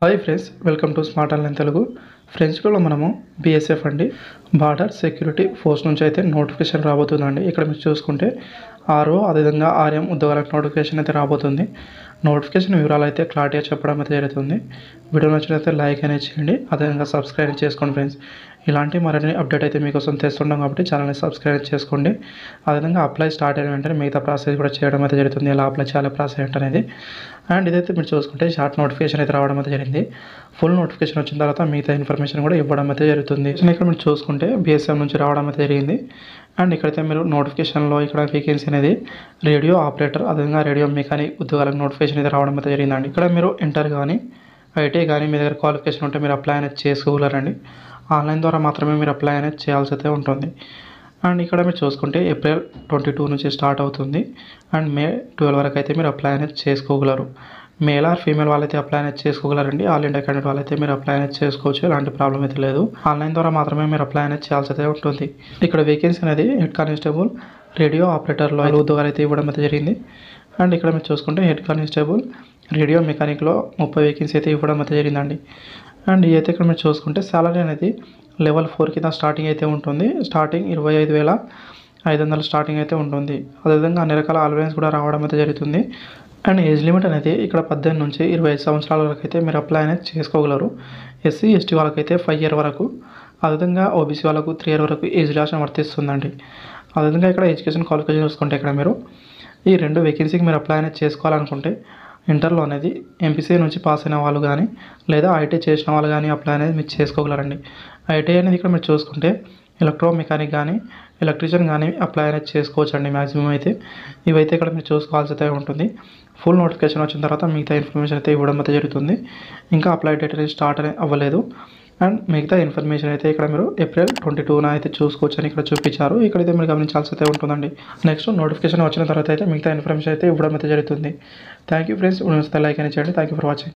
Hi friends, welcome to smart online Telugu. ఫ్రెండ్స్లో మనము BSF అండి బార్డర్ సెక్యూరిటీ ఫోర్స్ నుంచి అయితే నోటిఫికేషన్ రాబోతుందండి. ఇక్కడ మీరు చూసుకుంటే ఆర్ఓ అదేవిధంగా ఆర్ఎం ఉద్యోగాలకు నోటిఫికేషన్ అయితే రాబోతుంది. నోటిఫికేషన్ వివరాలు అయితే క్లారిటీగా చెప్పడం అయితే జరుగుతుంది. వీడియో నచ్చినట్లయితే లైక్ అనేది చేయండి, అదేవిధంగా సబ్స్క్రైబ్ చేసుకోండి ఫ్రెండ్స్. ఇలాంటి మరిన్ని అప్డేట్ అయితే మీకోసం తెస్తుంటాం కాబట్టి ఛానల్ని సబ్స్క్రైబ్ చేసుకోండి. అదేవిధంగా అప్లై స్టార్ట్ అయిన వెంటనే మిగతా ప్రాసెస్ కూడా చేయడం అయితే జరుగుతుంది. ఎలా అప్లై చేయాలి ప్రాసెస్ ఏంటనేది. అండ్ ఇదైతే మీరు చూసుకుంటే షార్ట్ నోటిఫికేషన్ అయితే రావడం అయితే జరిగింది. ఫుల్ నోటిఫికేషన్ వచ్చిన తర్వాత మిగతా ఇన్ఫర్మేషన్ కూడా ఇవ్వడం అయితే జరుగుతుంది. ఇక్కడ మీరు చూసుకుంటే బీఎస్ఎఫ్ నుంచి రావడం అయితే జరిగింది. అండ్ ఇక్కడైతే మీరు నోటిఫికేషన్లో ఇక్కడ వేకెన్సీ అనేది రేడియో ఆపరేటర్ అదేవిధంగా రేడియో మెకానిక్ ఉద్యోగాలకు నోటిఫికేషన్ అయితే రావడం అయితే జరిగిందండి. ఇక్కడ మీరు ఇంటర్ కానీ ఐటీ కానీ మీ దగ్గర క్వాలిఫికేషన్ ఉంటే మీరు అప్లై అనేది చేసుకోగలరండి. ఆన్లైన్ ద్వారా మాత్రమే మీరు అప్లై అనేది చేయాల్సి అయితే ఉంటుంది. అండ్ ఇక్కడ మీరు చూసుకుంటే ఏప్రిల్ 22 నుంచి స్టార్ట్ అవుతుంది. అండ్ మే 12 వరకు అయితే మీరు అప్లై అనేది చేసుకోగలరు. మేల్ ఆర్ ఫీమేల్ వాళ్ళైతే అప్లై అనేది చేసుకోగలరండి. ఆల్ ఇండియా క్యాండిడేట్ వాళ్ళైతే మీరు అప్లై అనేది చేసుకోవచ్చు. ఎలాంటి ప్రాబ్లం అయితే లేదు. ఆన్లైన్ ద్వారా మాత్రమే మీరు అప్లై అనేది చేయాల్సి అయితే ఉంటుంది. ఇక్కడ వేకెన్సీ అనేది హెడ్ కానిస్టేబుల్ రేడియో ఆపరేటర్లో ఉద్యోగాలు అయితే ఇవ్వడం అయితే జరిగింది. అండ్ ఇక్కడ మీరు చూసుకుంటే హెడ్ కానిస్టేబుల్ రేడియో మెకానిక్లో 30 వేకెన్సీ అయితే ఇవ్వడం అయితే జరిగిందండి. అండ్ ఈ అయితే ఇక్కడ మీరు చూసుకుంటే సాలరీ అనేది లెవెల్ 4 కింద స్టార్టింగ్ అయితే ఉంటుంది. స్టార్టింగ్ 25,500 స్టార్టింగ్ అయితే ఉంటుంది. అదేవిధంగా అన్ని రకాల అలవెన్స్ కూడా రావడం అయితే జరుగుతుంది. అండ్ ఏజ్ లిమిట్ అనేది ఇక్కడ 18 నుంచి 25 సంవత్సరాల వరకు అయితే మీరు అప్లై అనేది చేసుకోగలరు. ఎస్సీ ఎస్టీ వాళ్ళకైతే 5 ఇయర్ వరకు, అదేవిధంగా ఓబీసీ వాళ్ళకు 3 ఇయర్ వరకు ఏజ్ రిలాక్సేషన్ వర్తిస్తుందండి. అదేవిధంగా ఇక్కడ ఎడ్యుకేషన్ క్వాలిఫికేషన్ చూసుకుంటే ఇక్కడ మీరు ఈ 2 వేకెన్సీకి మీరు అప్లై అనేది చేసుకోవాలనుకుంటే ఇంటర్లో అనేది ఎంపీసీ నుంచి పాస్ అయిన వాళ్ళు కానీ లేదా ఐటీ చేసిన వాళ్ళు కానీ అప్లై అనేది మీరు చేసుకోగలరండి. ఐటీ అనేది ఇక్కడ మీరు చూసుకుంటే ఎలక్ట్రో మెకానిక్ కానీ ఎలక్ట్రీషియన్ కానీ అప్లై అనేది చేసుకోవచ్చు అండి. మ్యాక్సిమం అయితే ఇవైతే ఇక్కడ మీరు చూసుకోవాల్సి అయితే ఉంటుంది. ఫుల్ నోటిఫికేషన్ వచ్చిన తర్వాత మిగతా ఇన్ఫర్మేషన్ అయితే ఇవ్వడం అయితే జరుగుతుంది. ఇంకా అప్లై డేట్ అనేది స్టార్ట్ అనేది అవ్వలేదు. అండ్ మిగతా ఇన్ఫర్మేషన్ అయితే ఇక్కడ మీరు ఏప్రిల్ 22న అయితే చూసుకోవచ్చు అని ఇక్కడ చూపించారు. ఇక్కడైతే మీరు గమనించాల్సి అయితే ఉంటుందండి. నెక్స్ట్ నోటిఫికేషన్ వచ్చిన తర్వాత అయితే మిగతా ఇన్ఫర్మేషన్ అయితే ఇవ్వడం అయితే జరుగుతుంది. Thank you friends. లైక్ అని చేయండి. Thank you for watching.